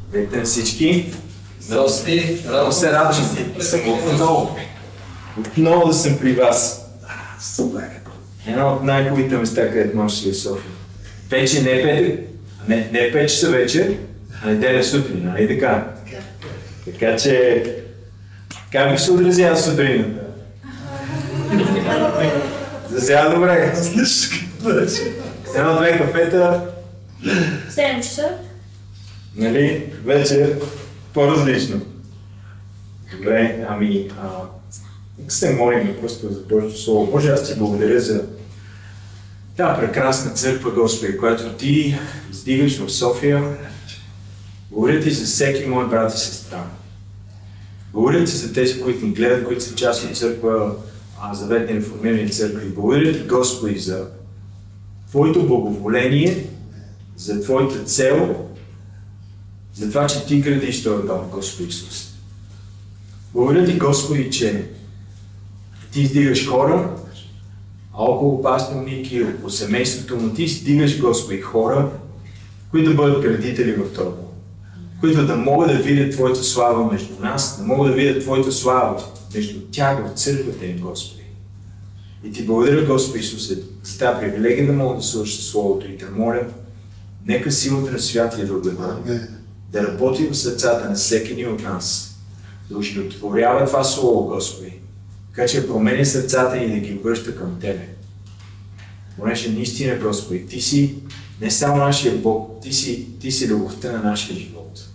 Здравейте на всички! Здрасти! Много се радвам отново да съм при вас. Супер! Едно от най-хубавите места, където можеш да си в София. Вече не е 5 часа вечер, а неделя сутрин, нали така? Така че, как би се отразява сутрината? Засяга добре. Едно-две кафета. 7 часа. Нали, вечер по-различно. Добре, нека се молим просто за Божието Слово. Боже, аз ти благодаря за тази прекрасна църква, Господи, която ти издигаш в София. Благодаря ти за всеки мой брат и сестра. Благодаря ти за тези, които ни гледат, които са част от църква, заветни реформирани църкви. Благодаря ти, Господи, за Твоето благоволение, за Твоята цел, за това, че ти градиш този дом, Господи Исус. Благодаря ти, Господи, че ти издигаш хора, а около пастор Ники, около семейството му, ти издигаш, Господи, хора, които да бъдат градители в този дом, които да могат да видят Твоята слава между нас, да могат да видят Твоята слава между тях в църквата им, Господи. И ти благодаря, Господи Исусе, за тази привилегия да мога да служа Словото и те моля, нека силата на Святия Дух да работи в сърцата на всеки един от нас, да оживотворява това Слово, Господи, така че променя сърцата ни да ги връща към Тебе. Понеже наистина, Господи, Ти си не само нашия Бог, Ти си любовта на нашия живот.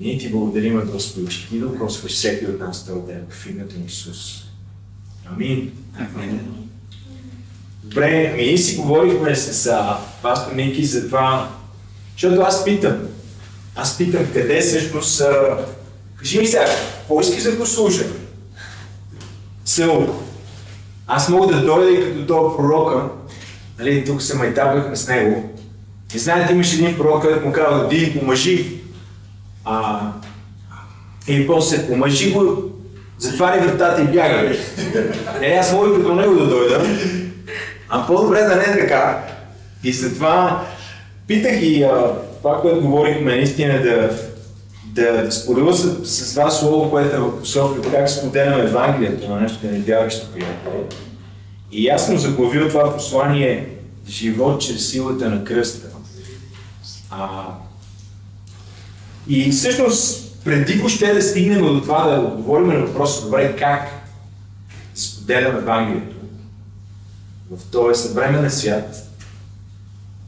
И ние Ти благодарим, Господи, че Ти докосваш всеки от нас този ден в името на Исус. Амин. Амин. Добре, ние си говорихме с пастор Ники за това, защото аз питам къде всъщност, кажи ми сега, какво искаш да го служа? Село. Аз мога да дойда и като този пророка, нали, тук се майтабахме с него, и знаете, имаше един пророк, който му казва, ди, помажи. И после помажи го, затваря вратата и бяга. Аз мога като него да дойда, а по-добре да не е така. И затова питах и това, което говорихме, наистина да споделя с вас Слово, което е в посока, как споделяме Евангелието на нашите невярващи приятели. И ясно заглавил това послание живот чрез силата на кръста. И всъщност, преди въобще да стигнем до това да отговорим на въпроса, добре, как да споделяме Евангелието в този съвременен свят,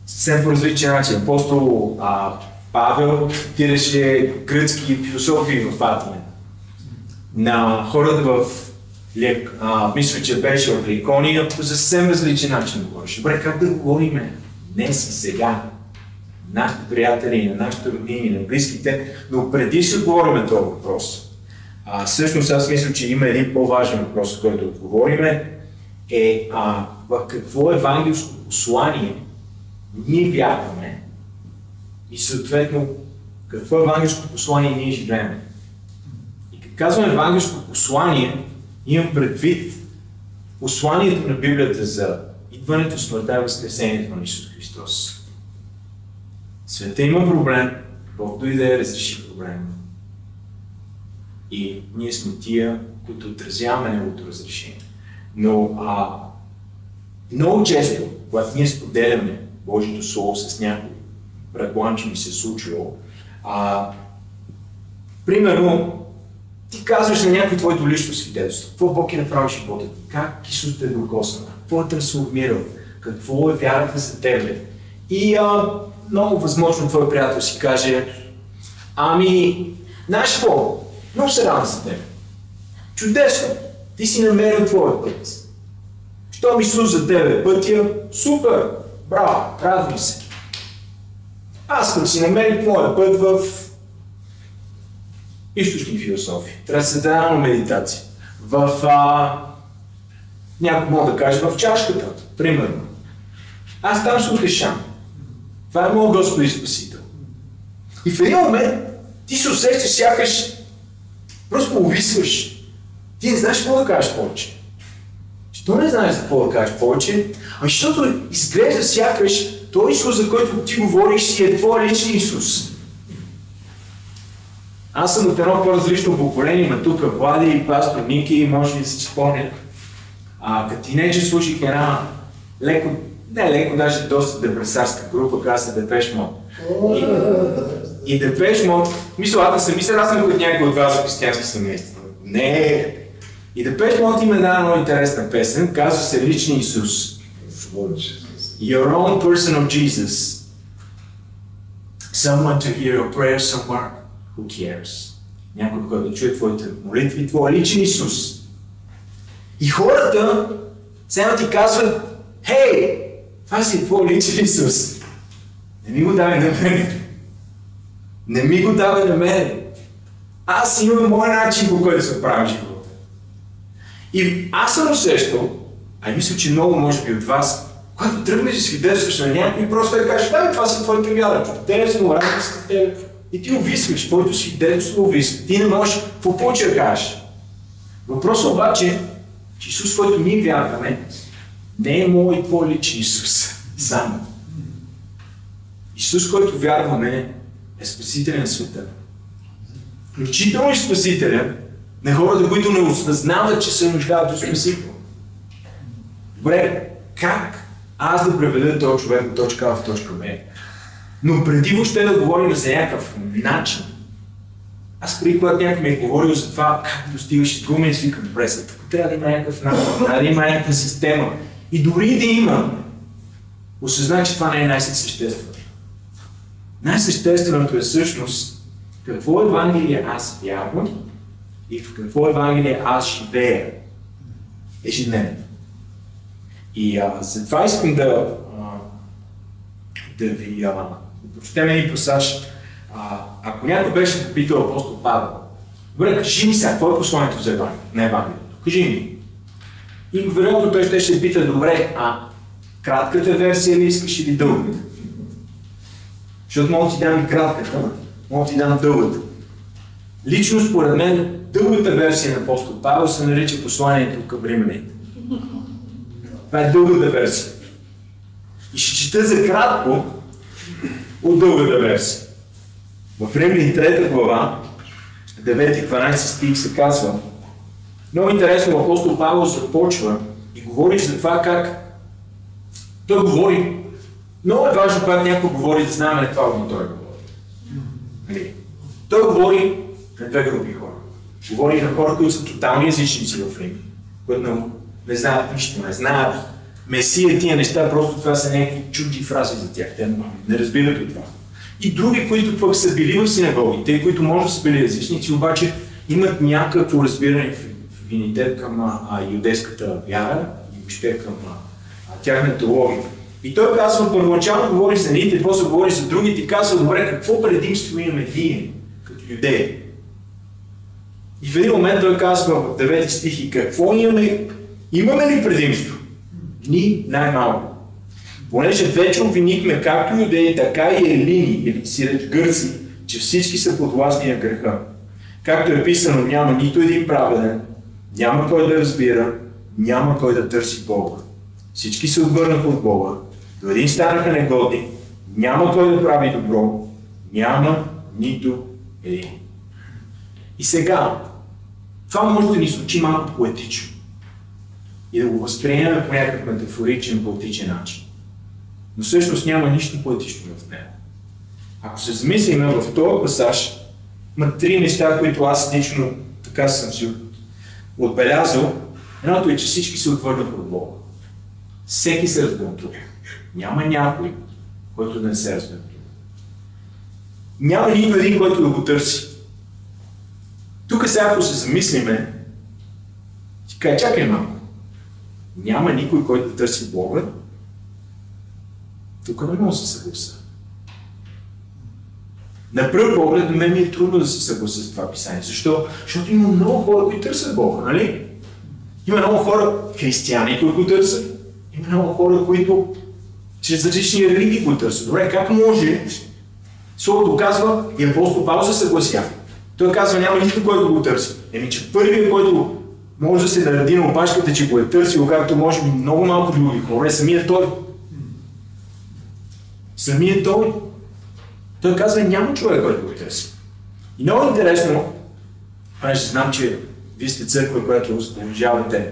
съвсем по различен начин. Апостол Павел цитираше гръцки философии в Атина. На хората мисля, че беше в Ликония, по съвсем различен начин говореше. Добре, как да говорим днес и сега? Нашите приятели, на нашите роднини, на близките, но преди ще отговорим този въпрос. Всъщност аз мисля, че има един по-важен въпрос, който да отговорим, в какво евангелско послание ние вярваме и съответно какво евангелско послание ние живеем. И като казваме евангелско послание, имам предвид посланието на Библията за идването, смъртта и възкресението на Исус Христос. Света има проблем, Бог дойде да разреши проблема. И ние сме тия, които отразяваме Неговото разрешение. Но много често, когато ние споделяме Божието Слово с някой, предполагам, че ми се е случило, примерно, ти казваш на някой твоето лично свидетелство, какво Бог е направил в живота ти, как Исус те е докоснал, какво е трансформирал, какво е вярата за тебе. И много възможно твой приятел си каже, знаеш какво, много се радвам за теб. Чудесно, ти си намерил твоя път. Щом Исус за тебе пътя, супер, браво, радвам се. Аз като си намерих моя път в източни философии, трансцендентална медитация, някой мога да каже в чашката, примерно. Аз там се утешам. Това е моят Господ и Спасител. И в един момент ти се усещаш сякаш, просто увисваш. Ти не знаеш какво да кажеш повече. Що не знаеш за какво да кажеш повече? Защото изглежда сякаш той Исус, за който ти говориш, си е твой личен Исус. Аз съм от едно по-различно поколение, но тук Влади и пастор Ники, може да си спомнят. Като тинейджър слушах една даже доста депресарска група, каза се Депеш Мод. И Депеш Мод, аз съм като някой от вас в християнски семейство. Не. И Депеш Мод има една много интересна песен, казва се Лични Исус. Your own personal Jesus. Someone to hear your prayers somewhere. Who cares? Някой, който да чуе твоите молитви, твой личен Исус. И хората сега ти казват, хей, това си твой личен Исус. Не ми го давай на мен. Не ми го давай на мен. Аз имам мой начин, по който се прави живота. И аз съм усещал, мисля, че много може би от вас, когато тръгнеш да свидетелстваш на някой, просто да кажеш, това са твоите вяра, те не са морални с теб. И ти увисваш, твоето свидетелство увисва. Ти не можеш какво повече да кажеш. Въпросът обаче, че Исус, който ние вярваме, не е мой и твой личен Исус. Само. Исус, който вярваме, е Спасителен на света. Включително и Спасителен на хората, които не осъзнават, че се нуждаят до Спасител. Добре, как аз да преведа този човек от точка А в точка Б? Но преди въобще да говорим за някакъв начин, аз преди когато някой ми е говорил за това как достигаш думи и свикам, добре, трябва да има някакъв начин, трябва да има някаква система. И дори да има, осъзнах, че това не е най-същественото. Най-същественото е всъщност какво Евангелие аз вярвам и в какво Евангелие аз живея ежедневно. И затова искам да ви прочетем един пасаж. Ако някой беше попитал апостол Павел, добре, кажи ми сега, какво е посланието за Евангелието? Кажи ми. И вероятно той ще пита, добре, кратката версия ли искаш или дългата? Защото мога да ти дам и кратката, мога да ти дам дългата. Лично според мен, дългата версия на апостол Павел се нарича посланието към римляните. Това е дългата версия. И ще чета за кратко от дългата версия. В Римляни 3 глава, 9-12 стих се казва, много интересно, апостол Павел започва и говори за това как той говори. Много е важно, когато някой говори, да знаем това, но той говори. Той говори на две групи хора. Говори на хора, които са тотални езичници в Рим, които не знаят нищо, не знаят Месия, тия неща, просто това са някакви чужди фрази за тях, те не разбират от това. И други, които пък са били в синагогите, които може да са били езичници, обаче имат някакво разбиране в афинитет към юдейската вяра и въобще към тяхната логика. И той казва, първоначално говори за едните, после говори за другите и казва, добре, какво предимство имаме ние, като юдеи? И в един момент той казва в 9 стих и какво имаме? Имаме ли предимство? Ни най-малко. Понеже вече обвинихме както юдеи, така и елини, или сиреч гърци, че всички са подвластни на греха. Както е писано, няма нито един праведен, няма кой да разбира, няма кой да търси Бога. Всички се отвърнаха от Бога, до един станаха негодни, няма кой да прави добро, няма нито един. И сега, това може да ни звучи малко поетично и да го възприемем по някакъв метафоричен, поетичен начин. Но всъщност няма нищо поетично в него. Ако се замислим в този пасаж, има три неща, които аз лично така съм си отбелязал. Едното е, че всички се отвърнаха от Бога. Всеки се разбунтува. Няма някой, който да не се разбунтува. Няма нито един, който да го търси. Тук сега, ако се замислиме, ще кажа, чакай малко. Няма никой, който да търси Бога. Тук не мога да се съглася. На пръв поглед на мен ми е трудно да се съглася с това писание. Защо? Защото има много хора, които търсят Бога, нали? Има много хора, християни, които го търсят. Има много хора, които чрез различни религии го търсят. Добре, как може? Словото казва, и апостол Павел се съглася. Той казва, няма нищо, който го търси. Че първият, който може да се нареди на опашката, че го е търсил, както може би много малко други хора, е самият той. Самият той. Той казва, няма човек, който го търси. И много интересно, понеже знам, че вие сте църква, която уважавате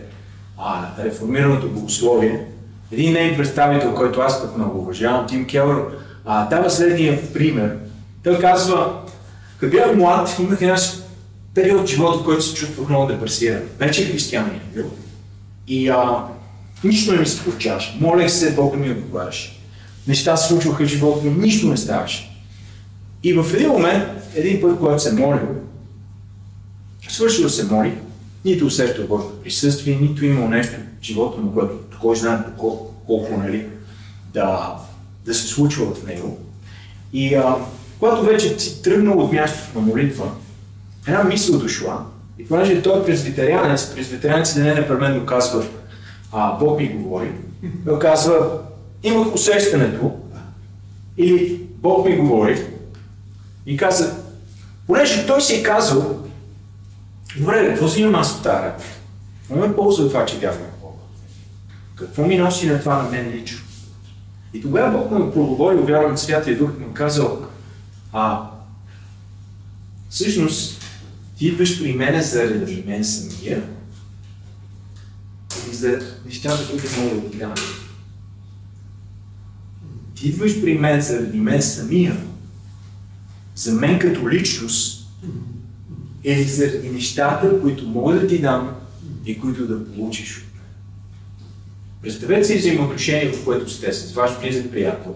реформираното богословие. Един нейн представител, който аз пък много уважавам, Тим Келър, дава следния пример. Той казва, като бях млад, имах един период в живота, в който се чувствах много депресиран. Вече християнин е бил. И нищо не ми се получаваше. Молех се, Бог не ми отговаряше. Неща се случваха в живота ми, нищо не ставаше. И в един момент, един път, когато се молил, свършил да се моли, нито усещал Божието присъствие, нито имал нещо в живота му, което кой знае колко нали, да се случва в него. И когато вече си тръгнал от мястото на молитва, една мисъл дошла, и понеже той е презвитерианците не непременно казват Бог ми говори, той казва имах усещането, или Бог ми говори, и каза, понеже той си е казал, добре, какво си имам аз от тази работа? Какво ме ползва това, че вярвам в Бога? Какво ми носи на това на мен лично? И тогава Бог ме проговори, вярвам в Святия Дух, ми казал, всъщност, ти идваш при мене заради мен самия и за нещата, които мога да ти дам. Ти идваш при мен заради мен самия, за мен като личност, или заради нещата, които мога да ти дам и които да получиш от мен. Представете си взаимоотношение, в което сте с ваш близък приятел,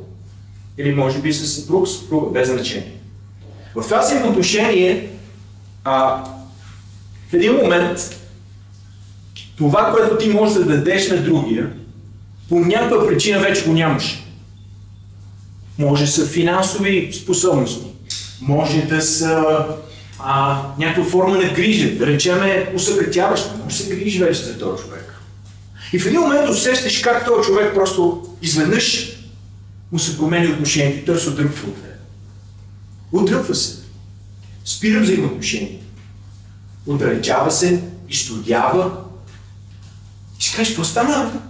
или може би с съпруга, без значение. В това взаимоотношение, в един момент, това, което ти можеш да дадеш на другия, по някаква причина вече го нямаш. Може да са финансови способности, може да са някаква форма на грижа, да речеме усъкътяваща, може да се грижи вече за този човек. И в един момент усещаш как този човек просто изведнъж му се промени отношението и той се отдръпва от тебе. Отдръпва се. Спира взаимоотношение. Отдалечава се, изстудява. И ще кажеш, какво стана?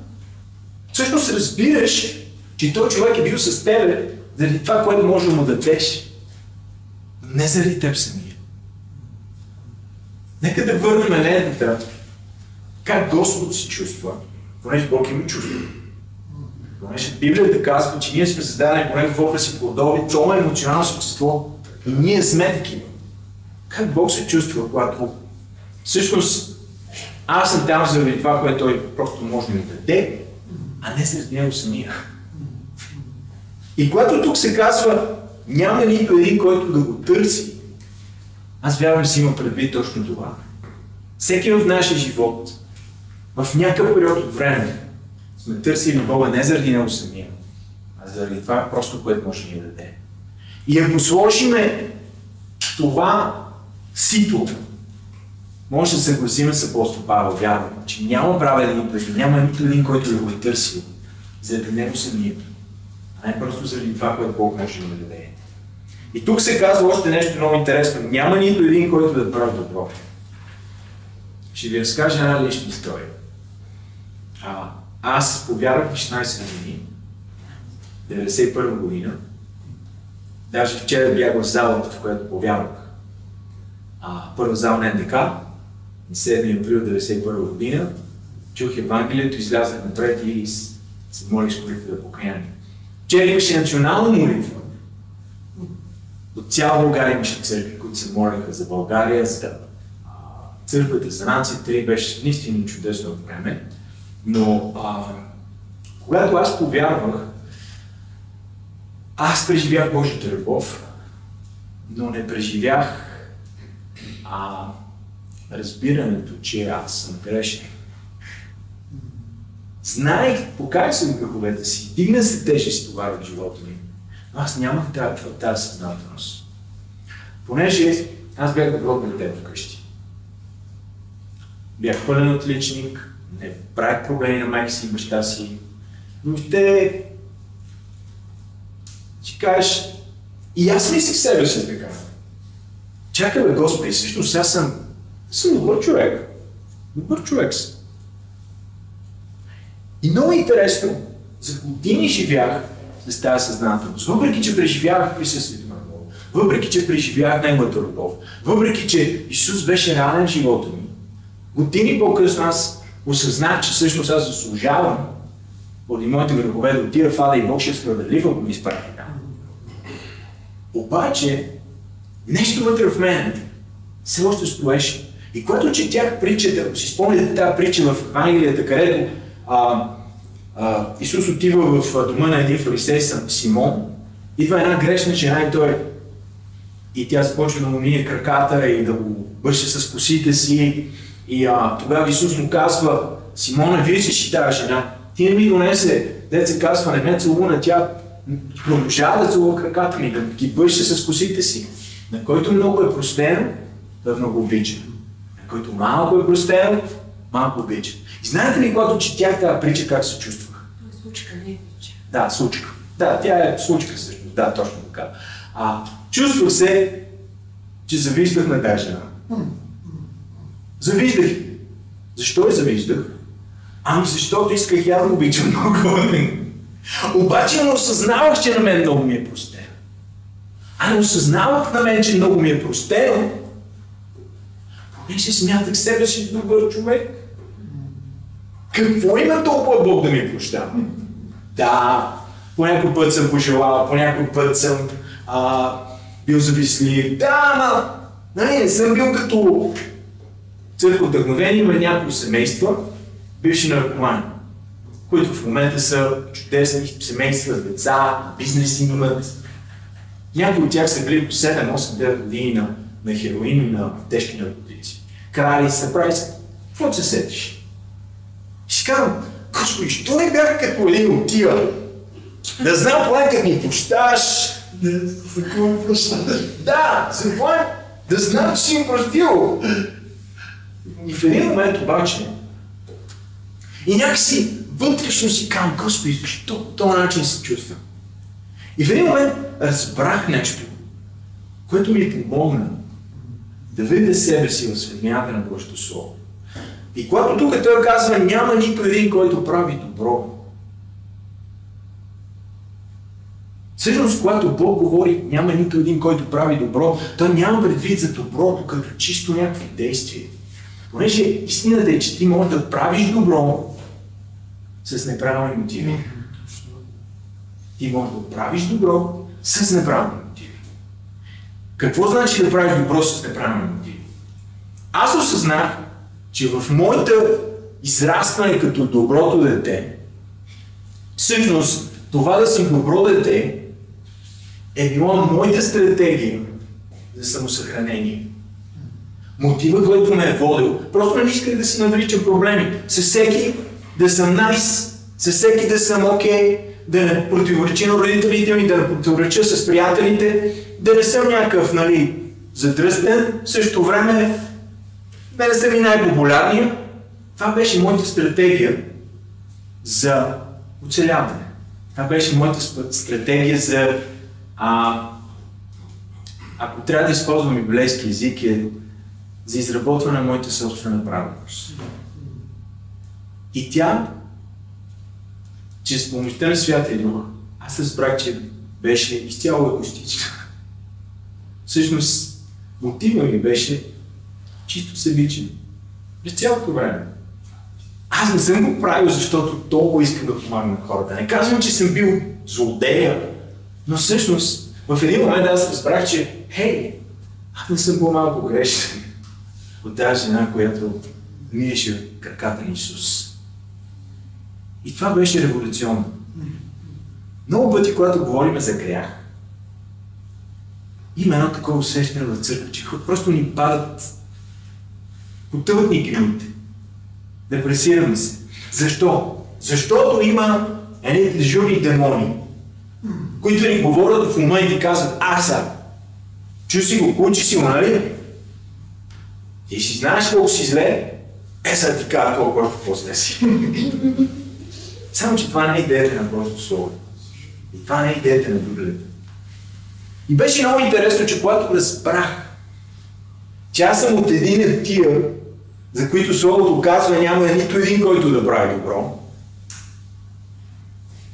Всъщност разбираш, че този човек е бил с тебе заради това, което може да му дадеш. Не заради теб самия. Нека да върнем лентата. Как Господ се чувства, понеже Бог има чувства. Понеже Библията казва, че ние сме създадени по Негов образ и подобие, това е емоционално същество и ние сме такива. Как Бог се чувства, когато всъщност аз съм там заради това, което Той просто може да ми даде, а не заради Него самия. И когато тук се казва, няма нито един, който да го търси, аз вярвам, си има предвид точно това. Всеки в нашия живот, в някакъв период от време, сме търсили Бога не заради Него самия, а заради това просто, което може да ни даде. И ако сложиме това сито, може да се съгласим с апостол Павел, вярвам, че няма праведен път, няма нито един, който да го е търсил заради Него самия, а не просто заради това, което Бог може да ни даде. И тук се казва още нещо много интересно. Няма нито един, който да прави добро. Ще ви разкажа една лична история. Аз повярвах на 16 години, 91 година. Даже вчера бях в залата, в която повярвах. Първа зала на НДК, на 7 април 1991 година. Чух Евангелието, излязах напред и се молих с молитва за покаяние. Вчера имаше национална молитва. От цяла България имаше църкви, които се молиха за България, за църквата, за нацията и беше наистина чудесно време. Но когато аз повярвах, аз преживях Божията любов, но не преживях разбирането, че аз съм грешен. Знаех, покажах се в греховете си, дигна се тежест това в живота ми, но аз нямах тази съзнателност. Понеже аз бях добро дете вкъщи. Бях пълен отличник, не правих проблеми на майка си и баща си, но ще кажеш, и аз мислих себе си така. Чакай бе, Господи, всъщност аз съм добър човек. Добър човек съм. И много интересно, за години живях с тази съзнателност, въпреки че преживявах присъствието на Бога. въпреки че преживях Неговата любов, въпреки че Исус беше ранен в живота ми, години по-късно аз осъзнах, че всъщност аз заслужавам поради моите грехове да отида в ада и Бог ще е справедлив, ако ми изпрати там. Обаче, нещо вътре в мен все още стоеше. И когато четях притчата, ако си спомняте тази притча в Евангелията, където Исус отива в дома на един фарисей Симон, идва една грешна жена и тя започва да му мие краката и да го бърше с косите си. И тогава Исус му казва: Симона, виждаш ли тази жена? Ти не ми донесе, деца казва, не ме целуна, тя продължава да целува краката ми, да ги бърше с косите си. На който много е простено, да много обича. На който малко е простено, малко обича. И знаете ли, когато четях тази притча, как се чувствах? Случка, не притча. Да, случка. Да, тя е случка всъщност. Да, точно така. Чувствах се, че завиждах на тази жена. Завиждах. Защо я завиждах? Ами защото исках я да обичам много. Обаче не осъзнавах, че на мен много ми е простено. Не осъзнавах на мен, че много ми е простено, понеже смятах себе си добър човек. Какво има толкова Бог да ми прощава? Да, по някой път съм пожелал, по някой път съм бил завистлив. Да, не съм бил като църква вдъхновение. Има някои семейства, бивши наркомани, които в момента са чудесни семейства с деца, бизнеси имат. Някои от тях са били по 7, 8, 9 години на хероин и на тежки наркотици. Крали се, прави се. Какво се сетиш? И си казвам: Господи, що не бях като един от тия? Да знам поне като ми прощаваш. За какво ми прощаваш? Да, за какво да знам, че си им простил. И в един момент обаче, и някакси вътрешно си казвам: Господи, защо по този начин се чувствам? И в един момент разбрах нещо, което ми помогна да видя себе си в светлината на Божието Слово. И когато тук той казва: няма нито един, който прави добро. Всъщност, когато Бог говори няма нито един, който прави добро, той няма предвид за доброто като чисто някакви действия. Понеже истината е, че ти можеш да правиш добро с неправилни мотиви. Ти можеш да правиш добро с неправилни мотиви. Какво значи да правиш добро с неправилни мотиви? Аз осъзнах, че в моята израстване като доброто дете, всъщност това да съм добро дете е било моята стратегия за самосъхранение. Мотивът, който ме е водил, просто не исках да си навличам проблеми. Със всеки да съм найс, със всеки да съм окей, да не противоречи на родителите ми, да не противореча с приятелите, да не съм някакъв, задръстен, в същото време да не съм и най-популярния. Това беше моята стратегия за оцеляване. Това беше моята стратегия за, ако трябва да използвам библейски език, за изработване на моята собствена праведност. И тя, чрез помощта на Святия Дух, аз разбрах, че беше изцяло егоистична. Всъщност, мотивът ми беше чисто себичен. През цялото време. Аз не съм го правил, защото толкова искам да помагам на хората. Не казвам, че съм бил злодея, но всъщност в един момент аз разбрах, че аз не съм по-малко грешен от тази жена, която миеше краката на Исус. И това беше революционно. Много пъти, когато говорим за грях, има едно такова усещане в църква, че просто ни падат, потъват ни гримите. Депресираме се. Защо? Защото има едни дежурни демони, които ни говорят в ума и ти казват: чу си го, кучи си го, нали? Ти си знаеш колко си зле, сега ти казва колко по-зле си. Само, че това не е идеята на Божието Слово. И това не е идеята на Библията. И беше много интересно, че когато разбрах, че аз съм от един от тия, за които Словото казва, няма нито един, който да прави добро.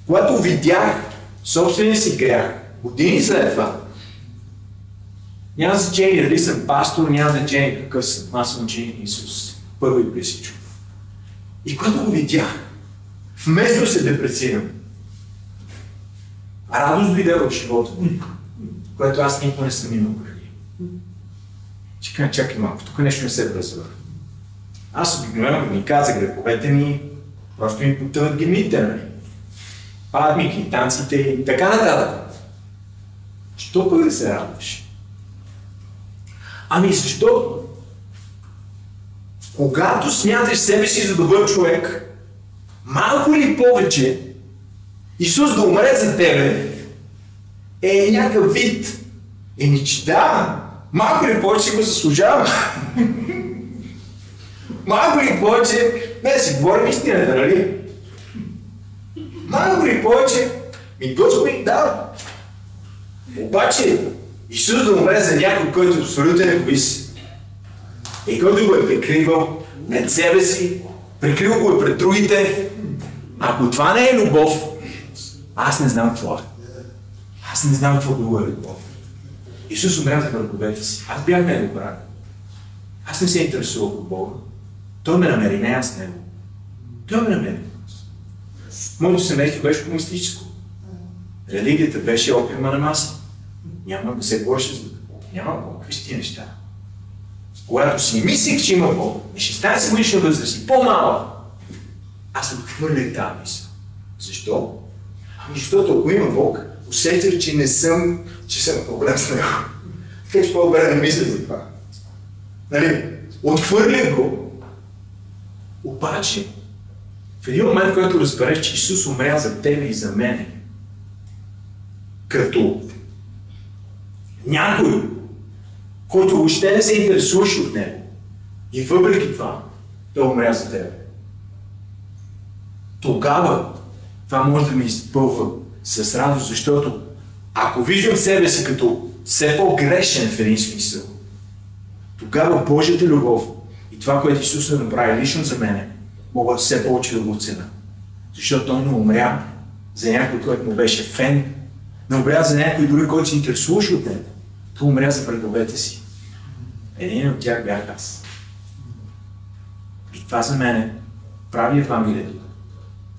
Когато видях собствения си грях, години след това, Няма значение дали съм пастор, няма значение какъв съм. Аз съм ученик на Исус. Първо и при всичко. И когато го видях, вместо се депресирам, радост дойде в живота ми, което аз никога не съм имал преди. Чакай малко, тук нещо не се връзва. Аз обикновено ми казах греховете ми, просто ми потъват гемите, нали? Падат ми квитанците и така нататък. Що пък да се радваш? Ами защото, когато смяташ себе си за добър човек, малко или повече, Исус да умре за тебе е някакъв вид. Че да, малко или повече го заслужавам. Малко или повече, не си говорим истината, нали? Малко или повече, Господи, да. Обаче, Исус да умре за някой, който е абсолютен егоист и който го е прикривал пред себе си, прикривал го е пред другите. Ако това не е любов, аз не знам какво е. Аз не знам какво друго е любов. Исус умря за враговете си. Аз бях недобран. Аз не се интересувах от Бога. Той ме намери, не аз него. Той ме намери. Моето семейство беше комунистическо. Религията беше опиума на маса. Няма да се говореше за няма Бог. Какви неща. Когато си мислих, че има Бог, и 16 годишна възраст и по-малък, аз отхвърлих тази мисъл. Защо? Защото ако има Бог, усетих, че съм проблем с него. Така че по-добре не мисля за това. Нали? Отхвърлих го. Обаче, в един момент, който разбереш, че Исус умря за тебе и за мене, като някой, който въобще не се интересуваше от него, и въпреки това, той умря за тебе. Тогава това може да ми изпълва с радост, защото ако виждам себе си като все по-грешен в един смисъл, тогава Божията любов и това, което Исус направи лично за мене, мога все повече да го оценя. Защото той не умря за някой, който му беше фен, не умря за някой дори, който се интересуваше от него. Той умря за враговете си. Един от тях бях аз. И това за мен прави Евангелието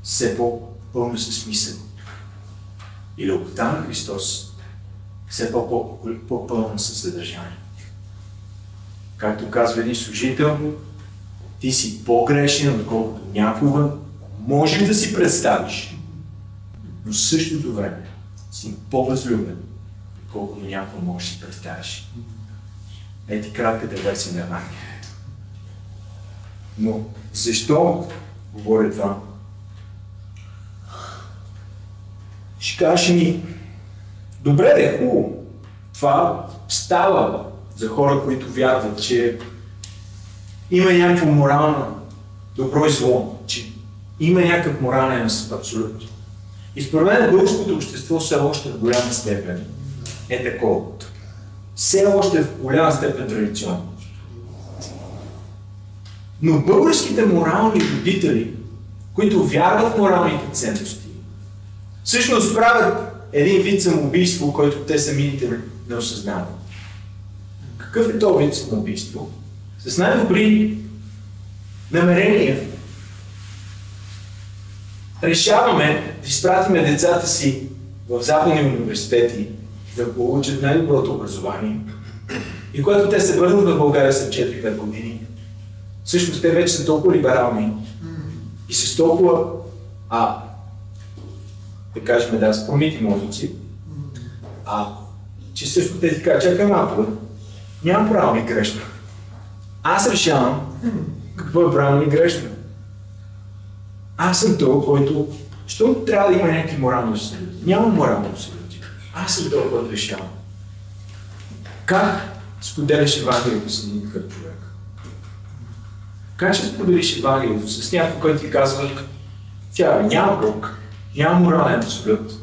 все по-пълно със смисъл. И любовта на Христос все по-пълно със съдържание. Както казва един служител, ти си по-грешен, отколкото някога можеш да си представиш, но в същото време си по-възлюбен, отколкото някога можеш да си представиш. Ети кратката версия на Евангелието. Но защо говоря това? Ще кажеш ми, добре де, хубаво. Това става за хора, които вярват, че има някакво морално добро и зло, че има някакъв морален абсолют. И според мен българското общество все още в голяма степен е такова. Все още в голяма степен традиционно. Но българските морални водители, които вярват в моралните ценности, всъщност правят един вид самоубийство, който те самите не осъзнават. Какъв е този вид самоубийство? С най-добри намерения решаваме да изпратиме децата си в западни университети да получат най-доброто образование. И когато те се върнат в България след 4-5 години, всъщност те вече са толкова либерални и с толкова, да кажем, да, с промити мозъци, че също те си кажат, чакай малко, нямам правилно и грешно. Аз решавам какво е правилно и грешно. Аз съм този, който, защото трябва да има някакви морални абсолюти. Няма морални абсолюти. Аз съм този, който решавам. Как споделяш Евангелието с един такъв човек? Как ще споделиш Евангелието с някой, който ти казва, тя няма Бог, няма морален абсолют.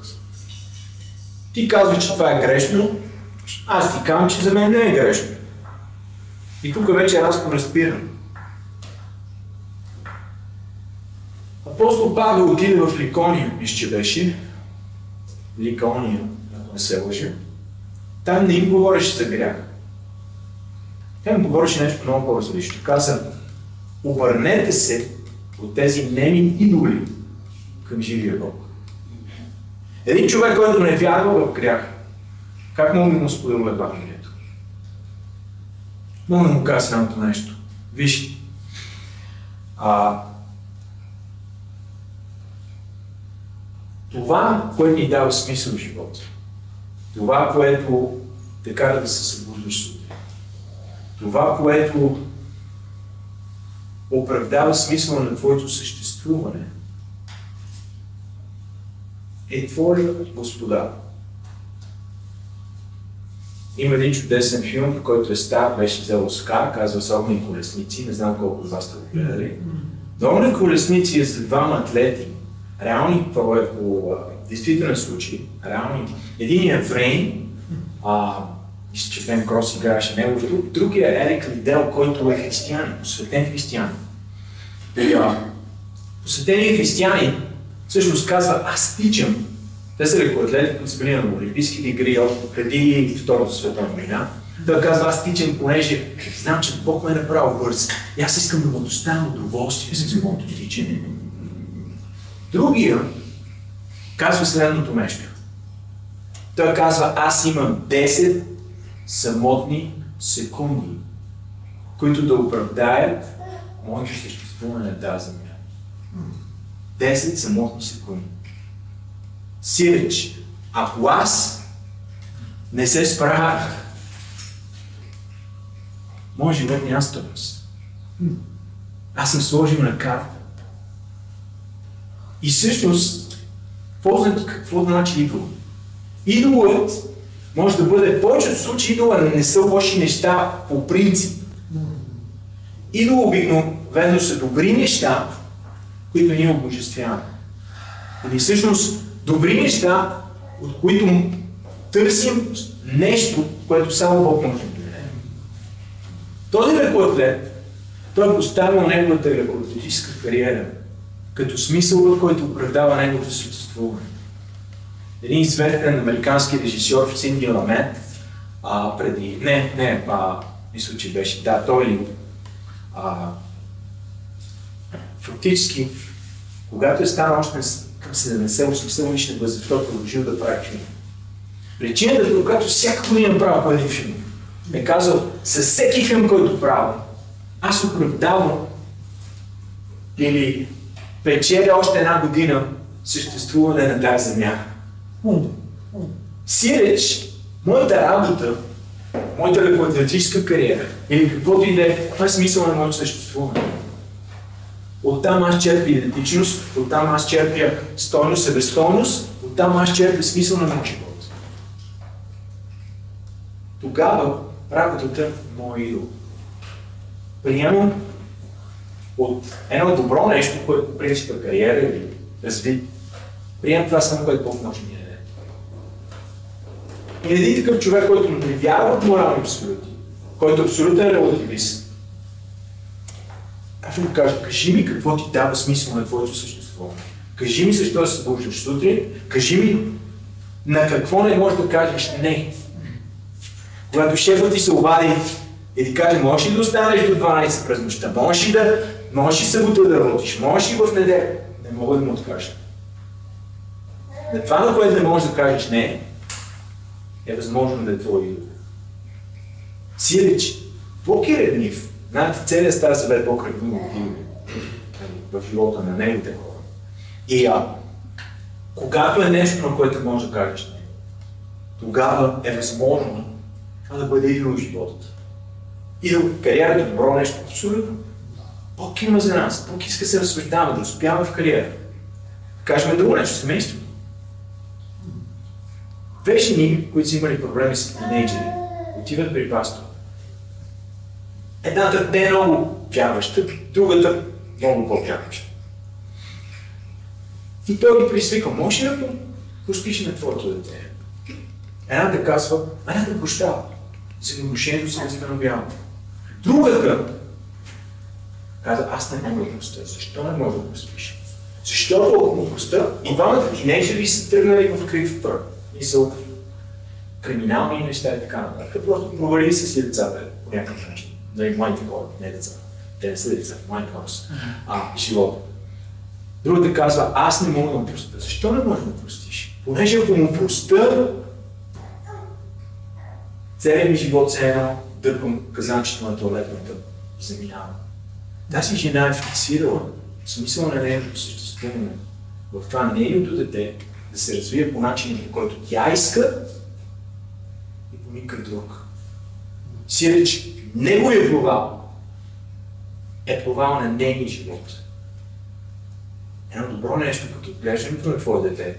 Ти казваш, че това е грешно, аз ти казвам, че за мен не е грешно. И тук вече разговор спирам. Апостол Павел отиде в Ликония, мисля, че беше. Ликония, ако не се лъжа. Там не им говореше за грях. Хем говореше нещо много по-различно. Каза, обърнете се от тези неми идоли към живия Бог. Един човек, който не вярва в грях, как мога да му споделя Евангелието? Мога да му кажа самото нещо. Виж, това, което ни дава смисъл в живота, това, което те кара да се събуждаш сутрин, това, което оправдава смисъла на твоето съществуване, е твоят Господар. Има един чудесен филм, който е стар, беше взел Оскар, казва се Огнени колесници, не знам колко от вас сте го гледали. Но Огнени колесници е за двама атлети, реални, това е по действителен случай, реални. Един е евреин, мисля, че Бен Крос играеше него, другия е Ерик Лидел, който е християнин, посветен християнин. Посветени християни всъщност казва, аз тичам. Те са лекоатлети, които са били на Олимпийските игри още преди Втората световна война. Той казва, аз тичам, понеже знам, че Бог ме е направил бърз. И аз искам да му доставям удоволствие с моето тичане. Другия казва следното нещо. Той казва, аз имам 10 самотни секунди, които да оправдаят моето съществуване на тази земя. 10 самотни секунди. Сиреч, ако аз не се справя, моят живот няма стойност. Аз съм сложил на карта. И всъщност, какво значи идол? Идолът може да бъде, повечето случаи идола не са лоши неща по принцип. Идол обикновено са добри неща, които ние обожествяваме. И всъщност добри неща, от които търсим нещо, което само Бог може да даде. Този лекоатлет, той поставил неговата лекоатлетическа кариера като смисъл, който оправдава неговото съществуване. Един известен американски режисьор в Синди Ламет, мисля, че беше, той фактически, когато е станал още към 70-80 годишна възраст, той продължил да прави филм. Причината, когато всяка година правя по един филм, е казал, със всеки филм, който правя, аз оправдавам или печеля още една година съществуване на тази земя. Сиреч, моята работа, моята лекоатлетическа кариера или каквото и да е, това е смисъл на моето съществуване. Оттам аз черпя идентичност, оттам аз черпя стойност, себестойност, оттам аз черпя смисъл на моят живот. Тогава работата е моя идол. Приемам от едно добро нещо, което принципа кариера или развит. Приемам това само, което Бог може да ми даде. И един такъв човек, който не вярва в морални абсолюти, който е абсолютен релативист, аз ще му кажа, кажи ми какво ти дава смисъл на твоето съществуване. Кажи ми защо се събуждаш сутрин, кажи ми на какво не можеш да кажеш не. Когато шефът ти се обади и ти каже, можеш ли да останеш до 12 през нощта, можеш ли събота да работиш, можеш ли в неделя, не мога да му откажа. На това, на което не можеш да кажеш не, е възможно да е твой идол. Сиреч, Бог е ревнив. Знаете, целият Стар Завет Бог ревнив в живота на неговите хора. И когато е нещо, на което може да кажеш не, тогава е възможно това да бъде идол в живота. Идол, кариерата е добро нещо, абсолютно. Бог има за нас. Бог иска да се разсъждава, да успява в кариера. Кажем друго нещо, семейство. Две жени, които са имали проблеми с тинейджери, отиват при пастор. Едната не е много вярваща, другата много по-вярваща. И той ги присвика, може ли да простиш на твоето дете? Едната казва, да прощава. Съгношението се възстановява. Другата казва, аз не мога да простя. Защо не мога да простиш? Защото ако му простя, и двамата тинейджери са тръгнали в крив път. И са криминални неща и така нататък. Просто провали са си децата по някакъв начин. нали, младите хора, не деца. Те не са деца, младите хора са. Живота. Другата казва, аз не мога да му простя. Защо не можеш да му простиш? Понеже ако му простя, целият ми живот се едно дърпам казанчето на туалетната и заминавам. Тази жена е фиксирала смисъл на нейното съществуване в това нейното дете да се развие по начин, по който тя иска и по никакъв друг. Сиреч, неговия провал е провал на нейния живот. Едно добро нещо, като отглеждането на твое дете,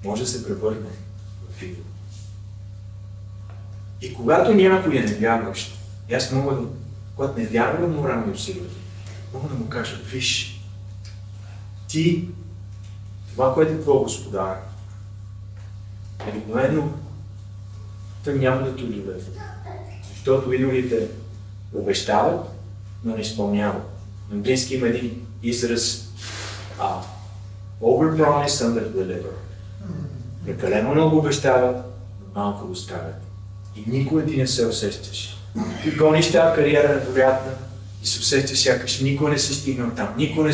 може да се превърне в идол. И когато някой е невярващ, аз мога да, когато не вярва в морални усилия, мога да му кажа, виж, ти, това, което е твой Господар, обикновено той няма да те удовлетвори. Защото идолите обещават, но не изпълняват. На английски има един израз over promise, under deliver. Прекалено много обещават, но малко доставят. И никога ти не се усещаш. Ти гониш тази кариера невероятна и се усещаш сякаш никога не си стигнал там, никога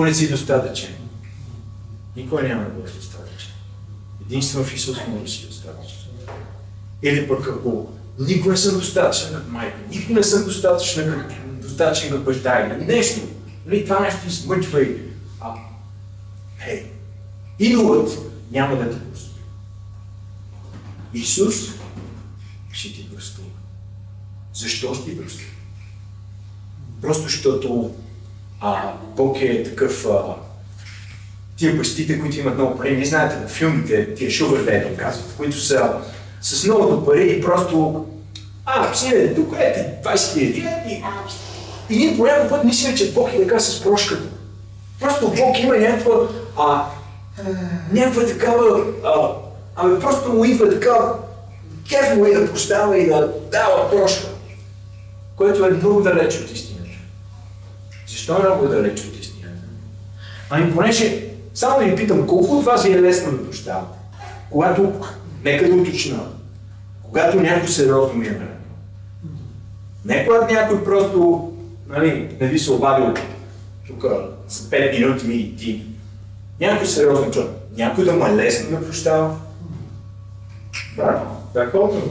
не си достатъчен. Никога няма да бъдеш достатъчен. Единствено в Исус може да си достатъчен. Или пък ако никога не съм достатъчен като майка, никога не съм достатъчен като баща или нещо. Нали, това нещо измъчва и идолът няма да те прости. Исус ще ти прости. Защо ще ти прости? Просто защото Бог е такъв тия бащите, които имат много пари, не знаете на филмите, тия шугър казват, които са с многото пари и просто сине, тук ете 20 000 и ние по някакъв път мислим, че Бог е така с прошката. Просто Бог има някаква такава, просто му идва такава кефово и да прощава и да дава прошка, което е много далеч от истината. Защо е много далеч от истината? Понеже, само да ви питам, колко от вас ви е лесно да прощавате? Когато, нека да уточня, когато някой сериозно ми е наред. Не когато някой просто, не ви се обадил тук за 5 минути и ти. Някой сериозно човек. Някой да му е лесно да прощава. Браво, такова.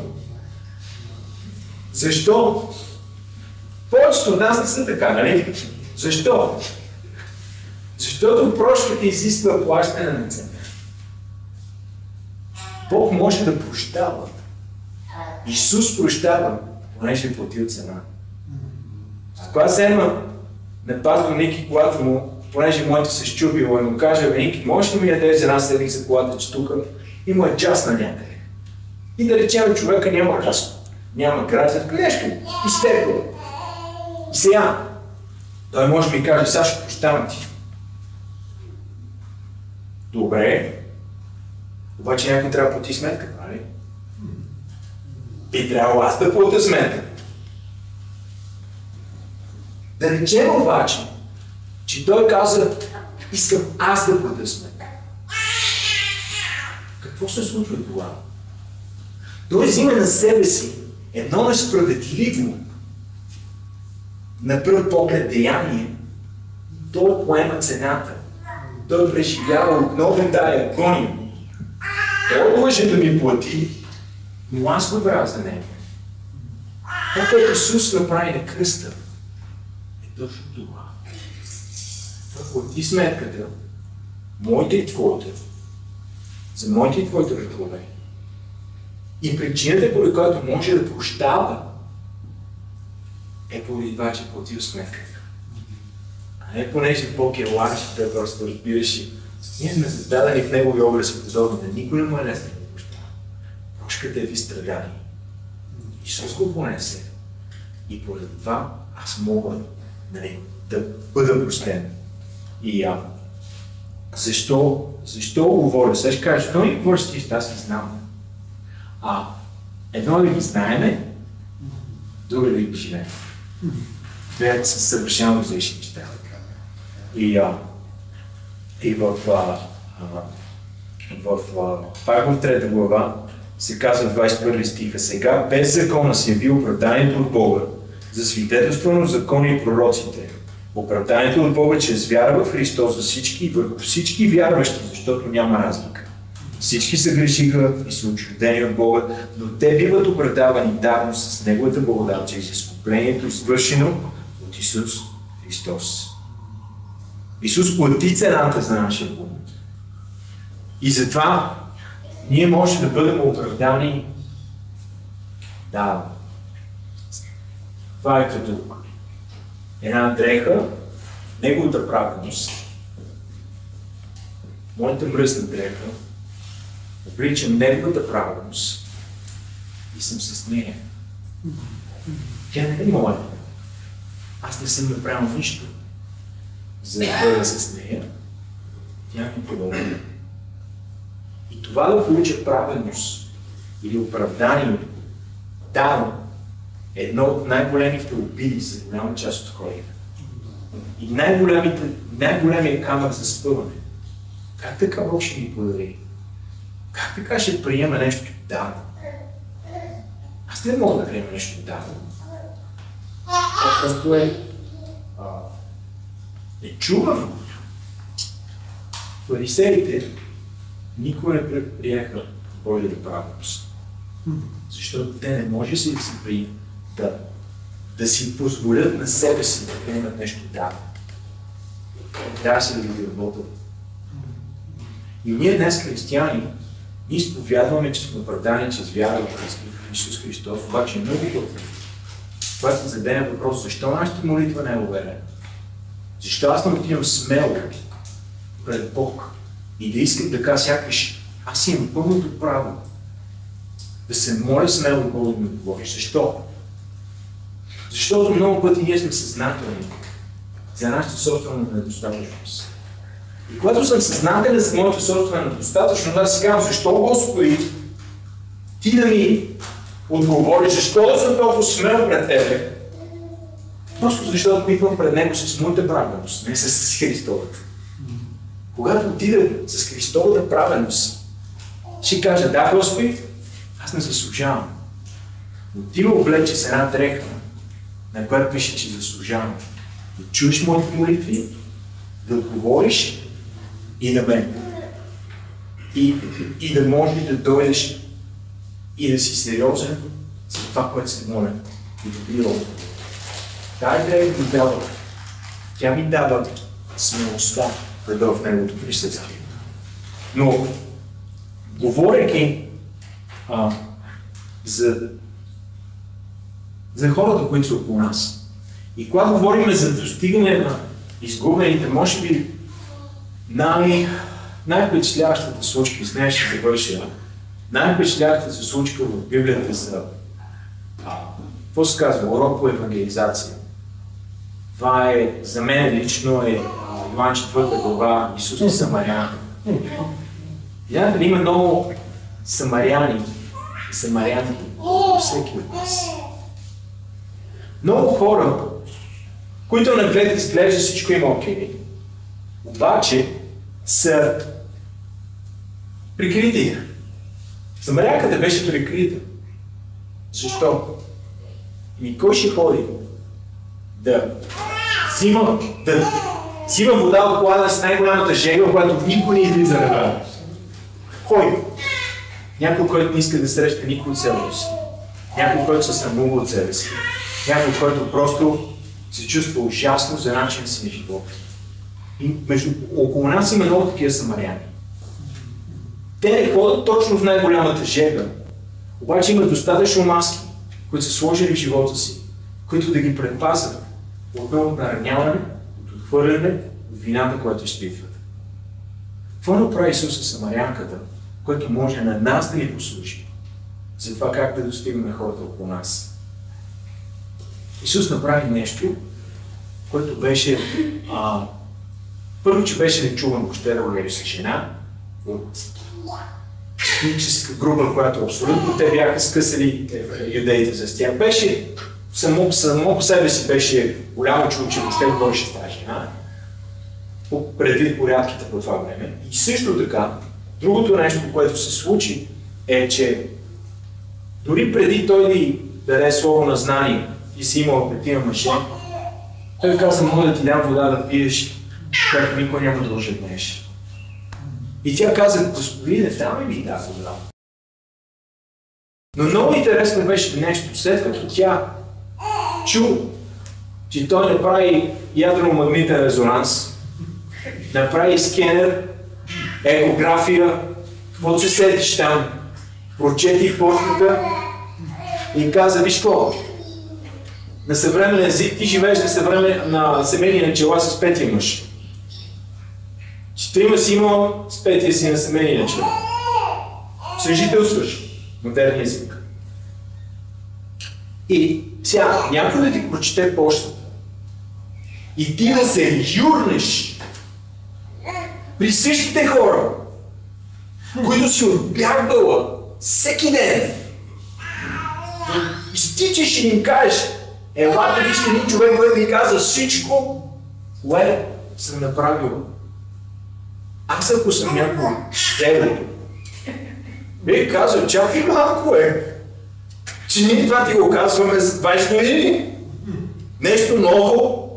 Защо? Повечето от нас не са така, нали? Защо? Защото прошката изисква плащане на цена. Бог може да прощава. Исус прощава, понеже е платил цена. Затова седна на пастор Ники, когато му, понеже моето се счупило и му каже, Ники, можеш да ми ядеш една седмица колата, че тук има час на някъде. И да речем, човека няма разход, няма граждан, нещо, изтегва. И сега, той може да ми каже, сега ще прощавам ти. Добре, обаче някой трябва да плати сметка, нали? И трябва аз да платя сметка. Да речем обаче, че той каза, искам аз да платя сметка. Какво се случва това? Той взима на себе си едно несправедливо, на пръв поглед деяние, той поема цената. Той преживява отново тая агония. Той може да ми плати, но аз го правя за него. Това, което Исус направи на кръста, е точно това. Той плати сметката, моите и твоите, за моите и твоите грехове. И причината, поради която може да прощава, е поради това, че платил сметката. А не понеже Бог е лаш, той просто разбираш и ние сме създадени в Негови образ и подобни, никой не му е лесно да прощава. Прошката е ви страдание. Исус го понесе. И поради това аз мога да бъда простен. И защо говоря? Сега ще кажа, защо ми говориш ти, аз не знам. Едно да ги знаеме, друго да ги живеем. Две са съвършено различни неща. И в пак в 3 глава се казва 21 стиха. Сега без закона се яви оправданието от Бога, за свидетелство на закона и пророците, оправданието от Бога чрез вяра в Христос за всички и върху всички вярващи, защото няма разлика. Всички се грешиха и са отчуждени от Бога, но те биват оправдавани давно с Неговата благодат чрез изкуплението, извършено от Исус Христос. Исус плати цената за нашия Бог. И затова ние можем да бъдем оправдани давно. Това е като една дреха, Неговата праведност, моята мръсна дреха, обличам Неговата праведност и съм с нея. Тя не е моя. Аз не съм направил нищо, за да бъда с нея. Тя ми подобна. И това да получа праведност или оправдание, давно, е едно от най-големите обиди за голяма част от хората. И най-големият камък за спъване. Как така Бог ще ни подари? Как така ще приема нещо дадено? Аз не мога да приема нещо дадено. Това просто е чувано. Фарисеите никога не приеха Божията праведност. Защото те не може да си да си позволят на себе си да приемат нещо дадено. Трябва си да ги работят. И ние днес, християни, ние изповядваме, че сме оправдани чрез вяра в Исус Христос, обаче много пъти, когато се зададе въпрос, защо нашата молитва не е уверена? Защо аз не отивам смело пред Бог и да искам да кажа сякаш, аз имам пълното право да се моля смело да Бог да ми говори. Защо? Защото много пъти ние сме съзнателни за нашата собствена недостатъчност. И когато съм съзнателен за моята собствена недостатъчност, аз си казвам, защо Господи, ти да ми отговориш, защо да съм толкова смел пред Тебе? Просто защото идвам пред Него с моята праведност, не с Христовата. Когато отида с Христовата праведност, ще кажа, да, Господи, аз не заслужавам. Но ти ме облече с една дреха, на която пише, че заслужавам. Да чуеш моите молитви, да отговориш и на мен. И да можеш да дойдеш и да си сериозен за това, което се моля. И да би отговор. Тай дреха ми дава. Тя ми дава смелостта да дойда в Неговото присъствие. Но, говорейки за хората, които са около нас. И когато говорим за достигане на изгубените, може би най-впечатляващата случка, с нея ще завърша, най-впечатляващата случка в Библията за какво се казва? Урок по евангелизация. Това е, за мен лично е Йоан 4 глава, Исус и Самарян. Знаете ли, има много самаряни и самарянки всеки от нас. Много хора, които наглед изглежда всичко има окей, обаче са прикрити. Самарянката беше прикрита. Защо? И кой ще ходи да взима вода от кладенец с най-голямата жега, която никой не излиза на вода? Кой? Някой, който не иска да среща никой от себе си. Някой, който се срамува от себе си. Някой, който просто се чувства ужасно за начин си на живота. И около нас има много такива самаряни. Те не ходят точно в най-голямата жега, обаче имат достатъчно маски, които са сложили в живота си, които да ги предпазят от нараняване, от отхвърляне, от вината, която изпитват. Това направи Исус с самарянката, което може на нас да ни послужи за това как да достигнем хората около нас. Исус направи нещо, което беше първо, че беше нечувано въобще да говори с жена от етническа група, която абсолютно те бяха скъсали юдеите за тях. Беше само по себе си беше голямо чудо, че въобще говореше с тази жена, предвид порядките по това време. И също така, другото нещо, което се случи, е, че дори преди той да даде слово на знание и си имал петима мъже. Той каза, мога да ти дам вода да пиеш, която никой няма да ожеднеш. И тя каза, господине, дай ми тази вода. Но много интересно беше нещо, след като тя чу, че той направи ядрено-магнитен резонанс, направи скенер, екография, каквото се сетиш там, прочети почтата и каза, виж какво, на съвременен език ти живееш на семейни начала с петия мъж. Четирима си имал с петия си на семейни начала. Съжителстваш модерния език. И сега някой да ти прочете почтата и ти да се юрнеш при същите хора, които си отбягвала всеки ден. Изтичаш и им кажеш, елате вижте един човек, който ви каза всичко, което съм направил. Аз ако съм някой щело, бих казал, чакай малко че ние това ти го казваме за 20 години. Нещо ново.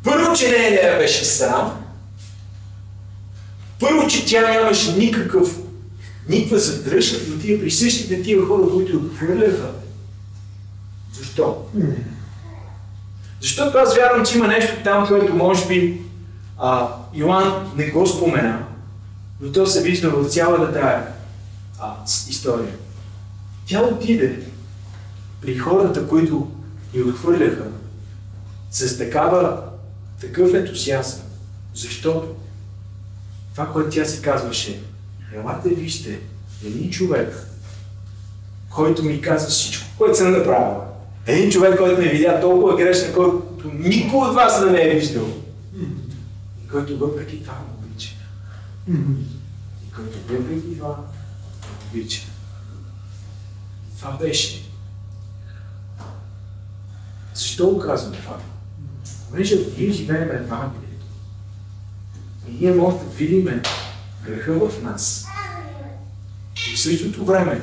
Първо, че нея беше срам. Първо, че тя нямаше никаква задръжка до тия присъщите тия хора, които отхвърляха. Защо? Защото аз вярвам, че има нещо там, което може би Йоан не го спомена, но то се вижда в цялата тая история. Тя отиде при хората, които я отхвърляха с такъв ентусиазъм, защото това, което тя си казваше, елате вижте, един човек, който ми каза всичко, което съм направил. Един човек, който ме видя толкова грешен, който никой от вас да не е виждал. И който въпреки това ме обича. И който въпреки това ме обича. Това беше. Защо го казвам това? Понеже ние живеем Евангелието. И ние можем да видим греха в нас. И в същото време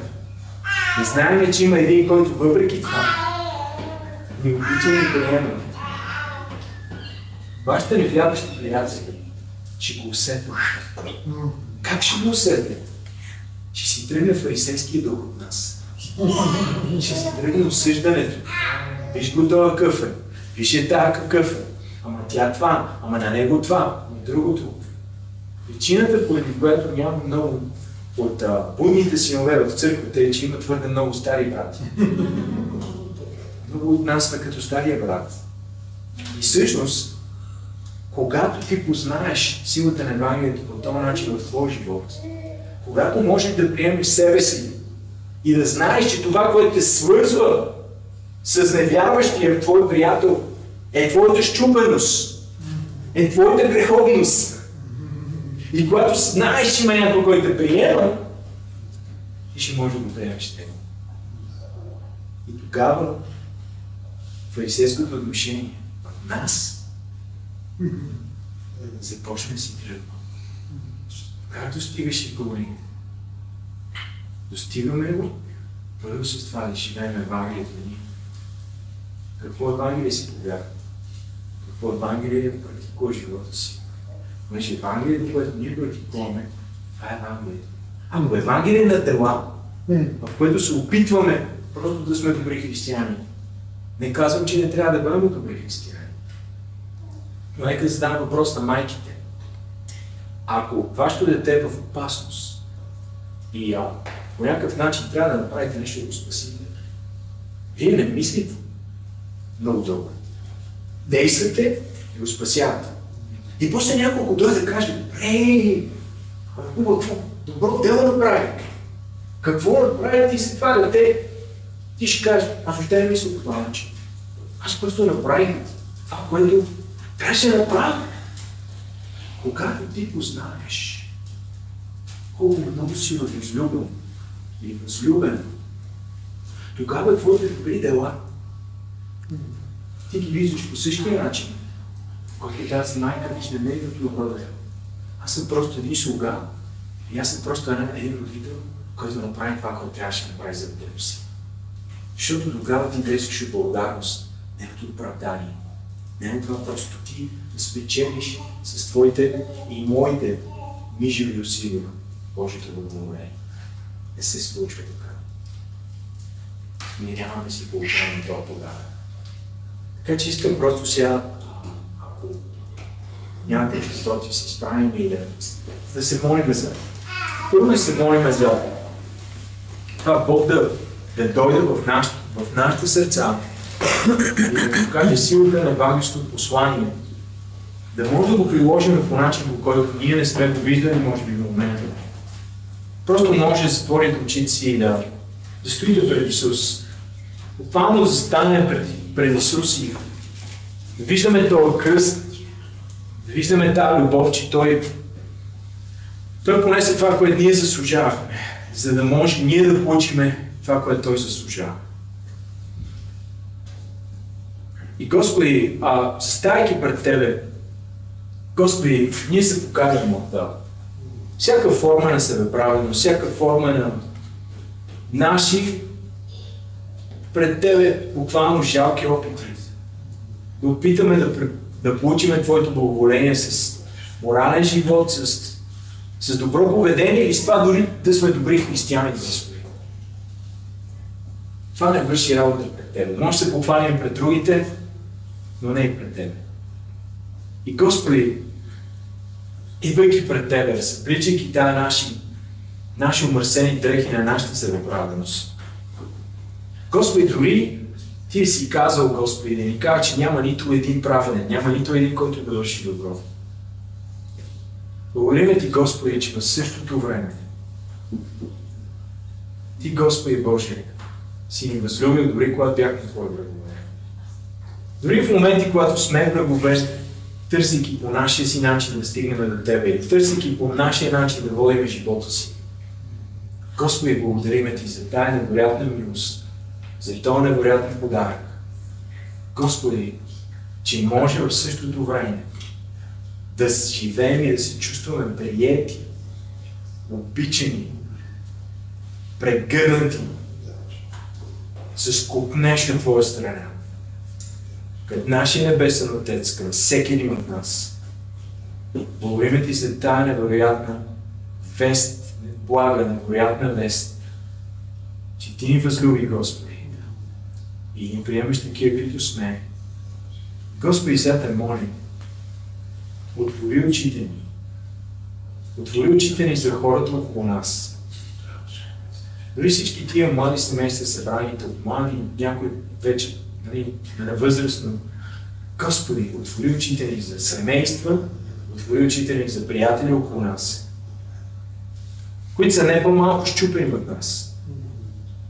не знаем, че има един, който въпреки това ни обича и ни приема. Вашите невярващи приятели ще го усетят. Как ще го усетят? Ще си тръгне фарисейския дух от нас. Ще си тръгне осъждането. Виж го това какъв е. Виж е тая какъв е. Ама тя това, ама на него това, ама другото. Причината, поради която няма много от будните синове в църквата е, че има твърде много стари брати. Много от нас сме като стария брат. И всъщност, когато ти познаеш силата на Евангелието по този начин в твоя живот, когато можеш да приемеш себе си и да знаеш, че това, което те свързва с невярващия твой приятел, е твоята щупеност, е твоята греховност. И когато знаеш, че има някой, който те приема, ти ще можеш да го приемеш него. И тогава фарисейското отношение в нас започне да си тръгва. Както стигаш и говорим, достигаме го, първо с това да живеем Евангелието ни. Какво Евангелие си повярва? Какво Евангелие практикува живота си? Понеже Евангелието, което ние практикуваме, това е Евангелието. Ама Евангелие на дела, в което се опитваме просто да сме добри християни. Не казвам, че не трябва да бъдем добри християни. Но нека да задам въпрос на майките. Ако вашето дете е в опасност и по някакъв начин трябва да направите нещо да го спасите, вие не мислите много дълго. Действате и го спасявате. И после няколко дойде да каже, добро дело направи. Какво направи ти след това дете? Ти ще кажеш, аз въобще не мисля по това начин. Аз просто направих това, което трябваше да направя. Когато ти познаеш колко много си възлюбен или възлюбен, тогава твоите добри дела ти ги виждаш по същия начин, който тази майка вижда нейното добро дело. Аз съм просто един слуга и аз съм просто един родител, който направи това, което трябваше да направи за детето си. Защото тогава ти действаш от благодарност, не от оправдание. Не е това просто ти да спечелиш с твоите и моите мижеви усилия Божието благоволение. Не се случва така. Ние нямаме да си получаваме това подарък. Така че искам просто сега, ако нямате чувството, се изправим и да се молим за. Първо да се молим за това Бог да дойде в нашите сърца и да ни покаже силата на евангелското послание. Да може да го приложим по начин, по който ние не сме го виждали, може би в момента. Просто може да затворите очите си и да стоите пред Исус. Буквално да застане пред Исус и да виждаме този кръст, да виждаме тази любов, че Той понесе това, което ние заслужаваме, за да може ние да получим това, което Той заслужава. И Господи, заставайки пред Тебе, Господи, ние се покажем от всяка форма на себеправедност, всяка форма на наши пред Тебе буквално жалки опити. Да опитаме да получим Твоето благоволение с морален живот, с добро поведение и с това дори да сме добри християни, Господи. Това не върши работа пред Тебе. Може да се похвалим пред другите, но не и пред Тебе. И Господи, идвайки пред Тебе, събличайки тази наши умърсени дрехи на нашата себеправедност. Господи, дори Ти си казал, Господи, да ни кажа, че няма нито един праведен, няма нито един, който да върши добро. Благодарим Ти, Господи, че в същото време Ти, Господи Боже, си ни възлюбил, дори когато бяхме Твое благоволение. Дори в моменти, когато сме благовестни, търсейки по нашия си начин да стигнем до Тебе или търсейки по нашия начин да водим живота си. Господи, благодарим Ти за тая невероятна милост, за този невероятен подарък. Господи, че може в същото време да живеем и да се чувстваме приети, обичани, прегърнати с купнеж на Твоя страна. Като нашия небесен Отец, към всеки един от нас. Благодарим Ти за тая невероятна вест, блага, невероятна вест, че Ти ни възлюби, Господи, и ни приемаш такива, които сме. Господи, сега Те молим, отвори очите ни. Отвори очите ни за хората около нас. Дори всички тия млади семейства, събраните от млади, някои вече на възрастно. Господи, отвори очите ни за семейства, отвори очите ни за приятели около нас, които са не по-малко счупени от нас,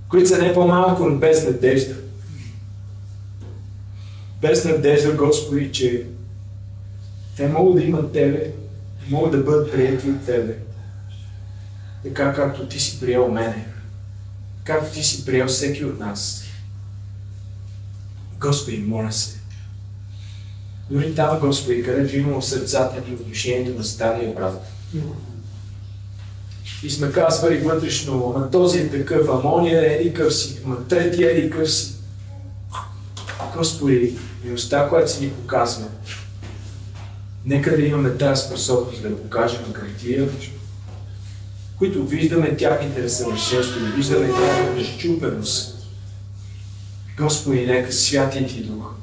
които са не по-малко без надежда. Без надежда, Господи, че те могат да имат Тебе, могат да бъдат приети от Тебе, така както Ти си приел мене, както Ти си приел всеки от нас. Господи, моля се. Дори там, Господи, където имало в сърцата ни отношението на стария брат. И сме казвали вътрешно, ама този е такъв, ама ония е едикъв си, ама третия е едикъв си. Господи, милостта, която си ни показва, нека да имаме тази способност да покажем към тия, които виждаме тяхните несъвършенства, да виждаме тяхната разчупеност. Господи, нека Святият Ти Дух,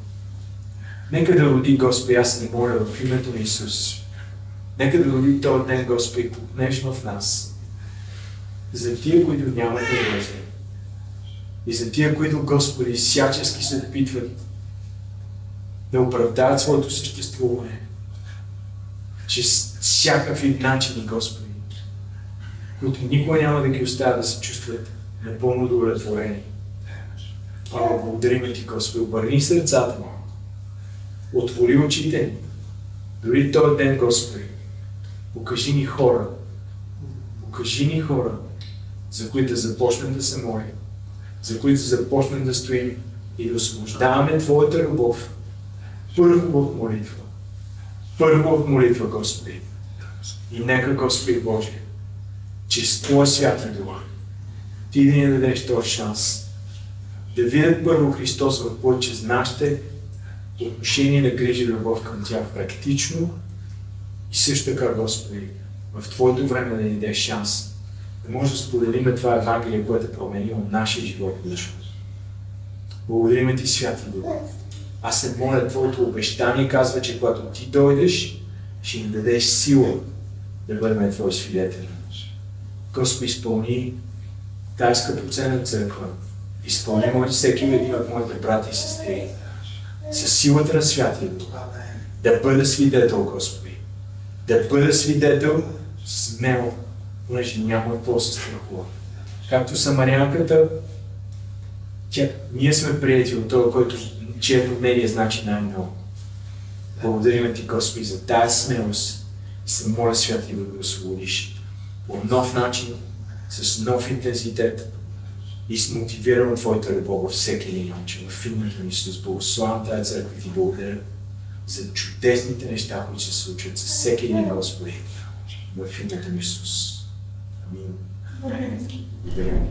нека да роди, Господи, аз се моля в името на Исус. Нека да роди този ден, Господи, купнеш в нас. За тия, които нямат надежда. И за тия, които, Господи, всячески се опитват да оправдаят своето съществуване. Чрез всякакви начини, Господи, които никога няма да ги оставят да се чувстват напълно удовлетворени. Благодарим Ти, Господи, обърни сърцата му, отвори очите ни. Дори този ден, Господи, покажи ни хора, за които да започнем да се молим, за които да започнем да стоим и да освобождаваме Твоята любов. Първо в молитва, Господи. И нека, Господи Боже, чрез Твоя Святи Дух, Ти да ни дадеш този шанс да видят първо Христос в повече нашите отношение на грижа и любов към тях практично и също така, Господи, в Твоето време да ни дадеш шанс да може да споделим това Евангелие, което е променило нашия живот лично. Благодарим Ти, Святи Дух. Аз се моля, Твоето обещание казва, че когато Ти дойдеш, ще ни дадеш сила да бъдем Твои свидетели. Господи, изпълни тази скъпоценна църква. Изпълни всеки един от моите брати и сестри със силата на Святия Дух. Да бъда свидетел, Господи. Да бъда свидетел смело, понеже няма какво се страхува. Както самарянката, ние сме приятели от това, чието мнение значи най-много. Благодарим Ти, Господи, за тази смелост и се моля, Святия Дух, да освободиш по нов начин, с нов интензитет и с мотивиран от Твоята любов във всеки един начин. В името на Исус, благославям тази църква и Ти благодаря за чудесните неща, които се случват с всеки един, Господи. В името на Исус. Амин. Благодаря.